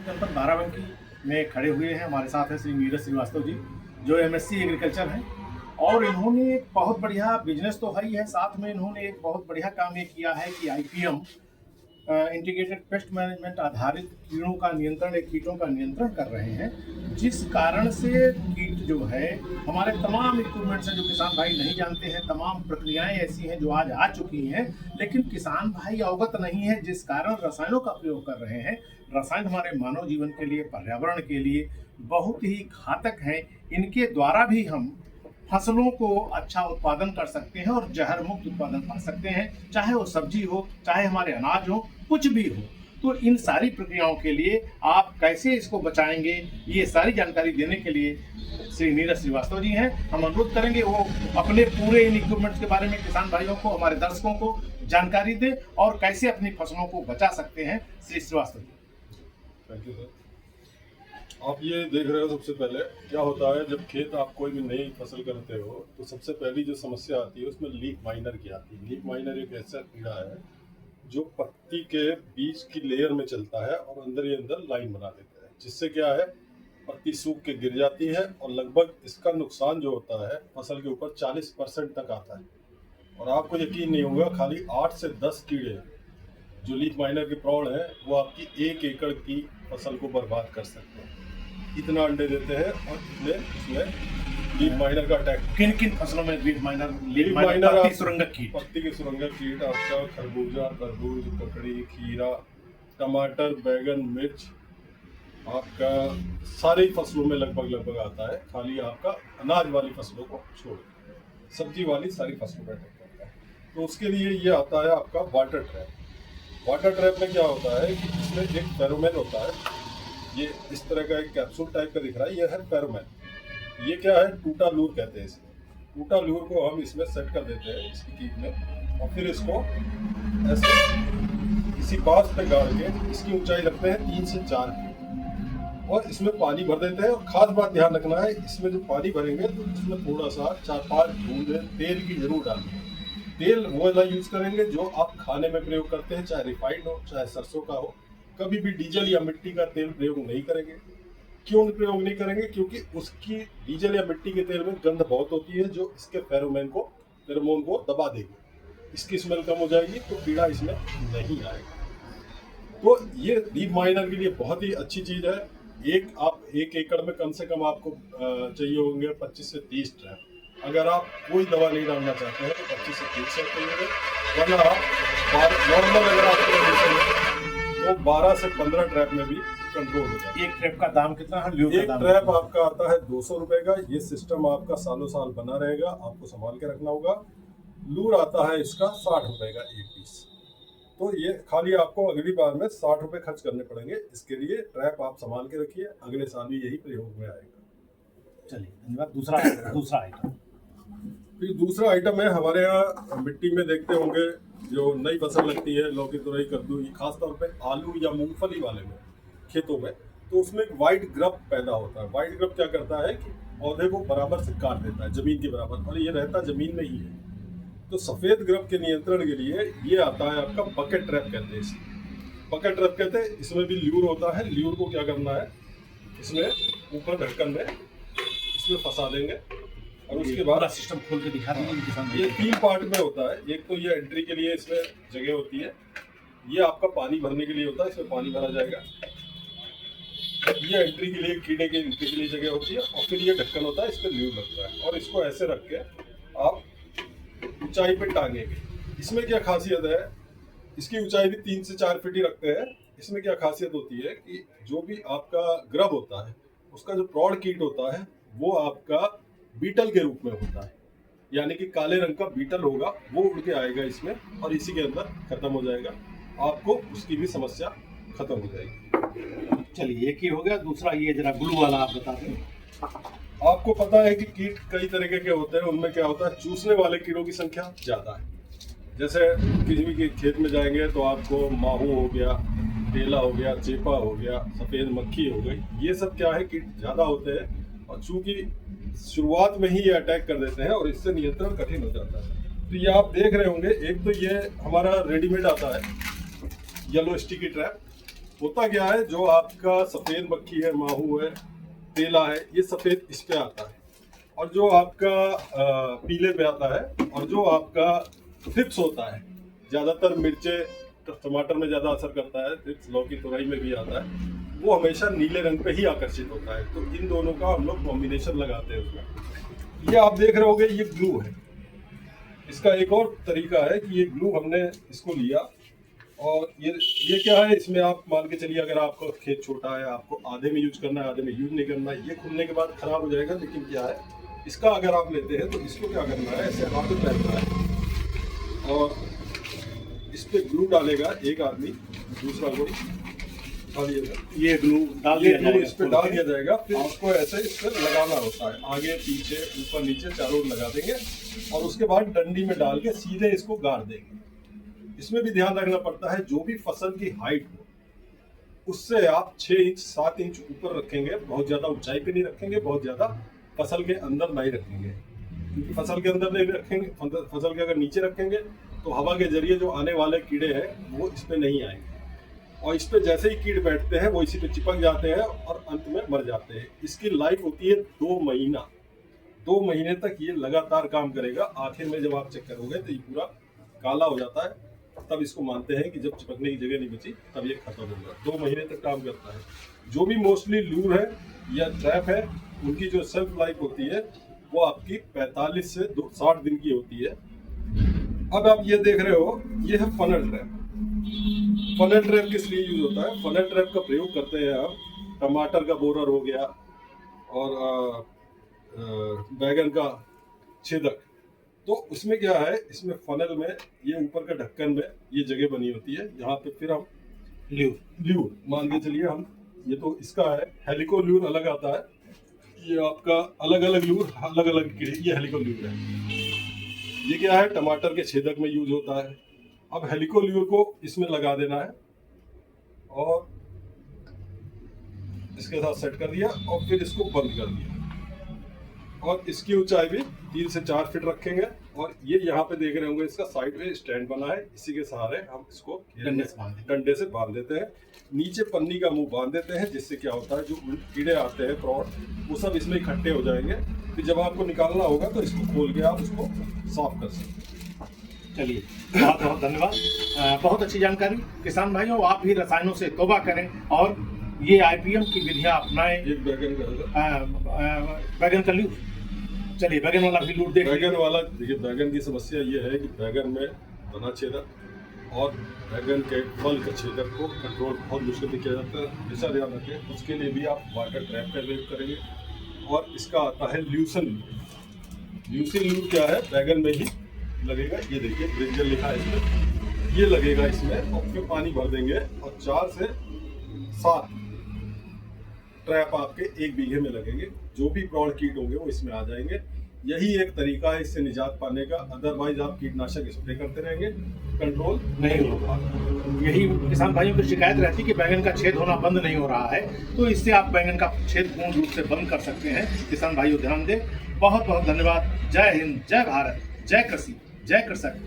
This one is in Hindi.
जनपद बाराबंकी में खड़े हुए हैं। हमारे साथ हैं श्री नीरज श्रीवास्तव जी, जो एमएससी एग्रीकल्चर हैं, और इन्होंने एक बहुत बढ़िया बिजनेस तो है ही है, साथ में इन्होंने एक बहुत बढ़िया काम ये किया है कि आईपीएम इंटीग्रेटेड पेस्ट मैनेजमेंट आधारित कीड़ों का नियंत्रण, कीटों का नियंत्रण कर रहे हैं, जिस कारण से कीट जो है हमारे तमाम इक्विपमेंट्स हैं जो किसान भाई नहीं जानते हैं, तमाम प्रक्रियाएं ऐसी हैं जो आज आ चुकी हैं, लेकिन किसान भाई अवगत नहीं है, जिस कारण रसायनों का प्रयोग कर रहे हैं। रसायन हमारे मानव जीवन के लिए, पर्यावरण के लिए बहुत ही घातक हैं। इनके द्वारा भी हम फसलों को अच्छा उत्पादन कर सकते हैं और जहर मुक्त उत्पादन पा सकते हैं, चाहे वो सब्जी हो, चाहे हमारे अनाज हो, कुछ भी हो। तो इन सारी प्रक्रियाओं के लिए आप कैसे इसको बचाएंगे, ये सारी जानकारी देने के लिए श्री नीरज श्रीवास्तव जी हैं। हम अनुरोध करेंगे वो अपने पूरे इन इक्विपमेंट्स के बारे में किसान भाइयों को, हमारे दर्शकों को जानकारी दें और कैसे अपनी फसलों को बचा सकते हैं। Shri Srivastava ji. Thank you sir. आप ये देख रहे हो, सबसे पहले क्या होता है जब खेत आप कोई भी नई फसल करते हो तो सबसे पहली जो समस्या आती है उसमें लीफ माइनर की आती है। लीफ माइनर एक ऐसा कीड़ा है जो पत्ती के बीच की लेयर में चलता है और अंदर ही अंदर लाइन बना देता है, जिससे क्या है पत्ती सूख के गिर जाती है और लगभग इसका नुकसान जो होता है फसल के ऊपर 40% तक आता है। और आपको यकीन नहीं होगा, खाली 8 से 10 कीड़े जो लीफ माइनर के प्रौढ़ हैं वो आपकी 1 एकड़ की फसल को बर्बाद कर सकते हैं। इतना अंडे देते हैं और इसमें लीफ माइनर का अटैक। किन किन फसलों में लीफ माइनर पत्ती सुरंगक कीट, पत्ती के सुरंगक कीट आपका खरबूजा, तरबूज, ककड़ी, खीरा, टमाटर, बैगन, मिर्च, आपका सारी फसलों में लगभग आता है। खाली आपका अनाज वाली फसलों को छोड़, सब्जी वाली सारी फसलों में अटैक करता है। तो उसके लिए ये आता है आपका वाटर ट्रैप। वाटर ट्रैप में क्या होता है कि इसमें एक फेरोमोन होता है, ये इस तरह का एक कैप्सूल टाइप का दिख रहा है, ये है फेरोमोन। ये क्या है, टूटा लूर कहते हैं इसे। टूटा लूर को हम इसमें सेट कर देते हैं इसकी कीट में, और फिर इसको ऐसे इसी बांस पे गाड़ के इसकी ऊंचाई रखते हैं 3 से 4 फीट, और इसमें पानी भर देते हैं। और खास बात ध्यान रखना है, इसमें जो पानी भरेंगे तो इसमें थोड़ा सा 4-5 बूंद तेल की जरूर डालेंगे। तेल वो वाला यूज करेंगे जो आप खाने में प्रयोग करते हैं, चाहे रिफाइंड हो चाहे सरसों का हो। कभी भी डीजल या मिट्टी का तेल प्रयोग नहीं करेंगे। क्यों प्रयोग नहीं करेंगे? क्योंकि उसकी डीजल या मिट्टी के तेल में गंध बहुत होती है जो इसके फेरोमोन को दबा देगी। इसकी स्मेल कम हो जाएगी तो कीड़ा इसमें नहीं आएगा। तो ये लीफ माइनर के लिए बहुत ही अच्छी चीज है। आप 1 एकड़ में कम से कम आपको चाहिए होंगे 25 से 30 ट्रैप। अगर आप कोई दवा नहीं डालना चाहते हैं तो 25 से 30 ट्रैप चाहिए, वरना आप नॉर्मल अगर आपको तो 12 से 15 ट्रैप में भी कंट्रोल हो जाए। एक ट्रैप का दाम कितना है? एक ट्रैप आपका आता है 200 रुपए का। ये सिस्टम आपका सालों साल बना रहेगा, आपको संभाल के रखना होगा। लूर आता है इसका 60 रुपए का एक पीस। तो ये खाली आपको अगली बार में 60 रुपए खर्च करने पड़ेंगे। इसके लिए ट्रैप आप संभाल के रखिए, अगले साल भी यही प्रयोग में आएगा। चलिए धन्यवाद। दूसरा आइटम, फिर दूसरा आइटम है हमारे यहाँ मिट्टी में देखते होंगे जो नई फसल लगती है, लौकी, तुरई, कद्दू, खासतौर पे आलू या मूंगफली वाले में खेतों में, तो उसमें एक वाइट ग्रब पैदा होता है। वाइट ग्रब क्या करता है कि पौधे को बराबर से काट देता है, जमीन के बराबर, और ये रहता जमीन में ही है। तो सफेद ग्रब के नियंत्रण के लिए ये आता है आपका बकेट ट्रैप कहते हैं इसे। बकेट ट्रैप कहते हैं। इसमें भी ल्यूर होता है। ल्यूर को क्या करना है, इसमें ऊपर ढक्कन में इसमें फंसा देंगे और उसके बाद सिस्टम खोल के दिखा देंगे किसान। ये 3 पार्ट में होता है। एक तो ये एंट्री के लिए इसमें जगह होती है, ये आपका पानी भरने के लिए होता है, इसमें पानी भरा जाएगा। ये एंट्री के लिए, कीड़े के एंट्री के लिए जगह होती है, और फिर ये ढक्कन होता है, इस पर ल्यूर लगता है, और इसको ऐसे रख के आप ऊंचाई पे टांगेंगे। इसमें क्या खासियत है, इसकी ऊंचाई भी 3 से 4 फीट ही रखते हैं। इसमें क्या खासियत होती है कि जो भी आपका ग्रब होता है, उसका जो प्रौढ़ कीट होता है वो आपका बीटल के रूप में होता है, यानी कि काले रंग का बीटल होगा, वो उड़ के आएगा इसमें और इसी के अंदर खत्म हो जाएगा। आपको उसकी भी समस्या खत्म हो जाएगी। चलिए, एक ही हो गया। दूसरा ये जरा ग्लू वाला आप बता दें। आपको पता है कि कीट कई तरीके के होते हैं, उनमें क्या होता है, चूसने वाले कीड़ों की संख्या ज्यादा है। जैसे किसी भी खेत में जाएंगे तो आपको माहू हो गया, टेला हो गया, चेपा हो गया, सफेद मक्खी हो गई, ये सब क्या है कीट ज्यादा होते हैं, और चूंकि शुरुआत में ही ये अटैक कर देते हैं और इससे नियंत्रण कठिन हो जाता है। तो ये आप देख रहे होंगे, एक तो ये हमारा रेडीमेड आता है येलो स्टिकी ट्रैप, होता क्या है, जो आपका सफेद मक्खी है, माहू है, तेला है, ये सफेद इस पे आता है, और जो आपका पीले पे आता है, और जो आपका थ्रिप्स होता है, ज्यादातर मिर्चे टमाटर में ज्यादा असर करता है, थ्रिप्स लौकी तुरई में भी आता है, वो हमेशा नीले रंग पे ही आकर्षित होता है। तो इन दोनों का हम लोग कॉम्बिनेशन लगाते हैं उसमें। ये आप देख रहे होगे, ये ग्लू है। इसका एक और तरीका है कि ये ग्लू हमने इसको लिया, और ये क्या है, इसमें आप मान के चलिए, अगर आपका खेत छोटा है, आपको आधे में यूज करना है, आधे में यूज नहीं करना है, ये खुलने के बाद खराब हो जाएगा। लेकिन क्या है, इसका अगर आप लेते हैं तो इसको क्या करना है, ऐसे हाथ में पहनना है, और इस पे ग्लू डालेगा एक आदमी, दूसरा कोई डालिएगा, ये ग्लू डाल ये दिया ग्लू जाएगा इस पे डाल दिया जाएगा। फिर इसको ऐसे इस पे लगाना होता है, आगे पीछे ऊपर नीचे चारों ओर लगा देंगे, और उसके बाद डंडी में डाल के सीधे इसको गाड़ देंगे। इसमें भी ध्यान रखना पड़ता है, जो भी फसल की हाइट हो उससे आप 6 इंच 7 इंच ऊपर रखेंगे। बहुत ज्यादा ऊंचाई पे नहीं रखेंगे, बहुत ज्यादा फसल के अंदर नहीं रखेंगे, क्योंकि फसल के अंदर नहीं रखेंगे, फसल के अगर नीचे रखेंगे तो हवा के जरिए जो आने वाले कीड़े हैं वो इस पे नहीं आएंगे, और इस पे जैसे ही कीड़े बैठते हैं वो इसी पे चिपक जाते हैं और अंत में मर जाते हैं। इसकी लाइफ होती है 2 महीना। 2 महीने तक ये लगातार काम करेगा। आखिर में जब आप चेक करोगे तो ये पूरा काला हो जाता है, तब इसको मानते हैं कि जब चिपकने की जगह नहीं बची तब ये खत्म होगा। 2 महीने तक काम करता है। जो भी मोस्टली लूर है या ट्रैप है, उनकी जो सेल्फ लाइफ होती है वो आपकी 45 से 60 दिन की होती है। अब आप ये देख रहे हो, ये है फनल ट्रैप। फनल ट्रैप किस लिए यूज होता है? फनल ट्रैप का प्रयोग करते हैं हम, टमाटर का बोरर हो गया, और बैगन का छेदक। तो उसमें क्या है, इसमें फनल में ये ऊपर का ढक्कन में ये जगह बनी होती है, यहाँ पे फिर हम ल्यूर मान के चलिए हम, ये तो इसका है, हेलिको ल्यूर अलग आता है, ये आपका अलग अलग ल्यूर अलग अलग कीड़े, ये हेलिको ल्यूर है। ये क्या है, टमाटर के छेदक में यूज होता है। अब हेलिको ल्यूर को इसमें लगा देना है और इसके साथ सेट कर दिया, और फिर इसको बंद कर दिया, और इसकी ऊंचाई भी 3 से 4 फीट रखेंगे। और ये यहाँ पे देख रहे होंगे, इसका साइड में स्टैंड बना है, इसी के सहारे हम इसको डंडे से बांध देते हैं। नीचे पन्नी का मुंह बांध देते हैं, जिससे क्या होता है, जो कीड़े आते हैं प्रॉड, वो सब इसमें इकट्ठे हो जाएंगे। फिर जब आपको निकालना होगा तो इसको खोल के आप उसको साफ कर सकते हैं। चलिए, बहुत बहुत धन्यवाद। बहुत अच्छी जानकारी। किसान भाइयों, आप भी रसायनों से तौबा करें और ये IPM की विधियां अपनाएं। एक बैगन का लूट, चलिए बैगन वाला भी लूट देख। बैगन वाला देखिए, बैगन की समस्या ये है कि बैगन में तना छेदक और बैगन के फल के छेदक को कंट्रोल बहुत मुश्किल से किया जाता है। हमेशा ध्यान रखें, उसके लिए भी आप वाटर ट्रैप का प्रयोग करेंगे। और इसका आता है ल्यूसन लूट। ल्यूसन लूट क्या है, बैगन में ही लगेगा, ये देखिए ब्रिंजल लिखा है इसमें, ये लगेगा इसमें, और फिर पानी भर देंगे, और 4 से 7 ट्रैप आपके 1 बीघे में लगेंगे। जो भी प्रौढ़ कीट होंगे वो इसमें आ जाएंगे। यही एक तरीका है इससे निजात पाने का। अदरवाइज आप कीटनाशक स्प्रे करते रहेंगे, कंट्रोल नहीं होगा। यही किसान भाइयों की शिकायत रहती है कि बैगन का छेद होना बंद नहीं हो रहा है, तो इससे आप बैगन का छेद पूर्ण रूप से बंद कर सकते हैं। किसान भाइयों ध्यान दें। बहुत बहुत धन्यवाद। जय हिंद, जय भारत, जय कृषि, जय कृषक।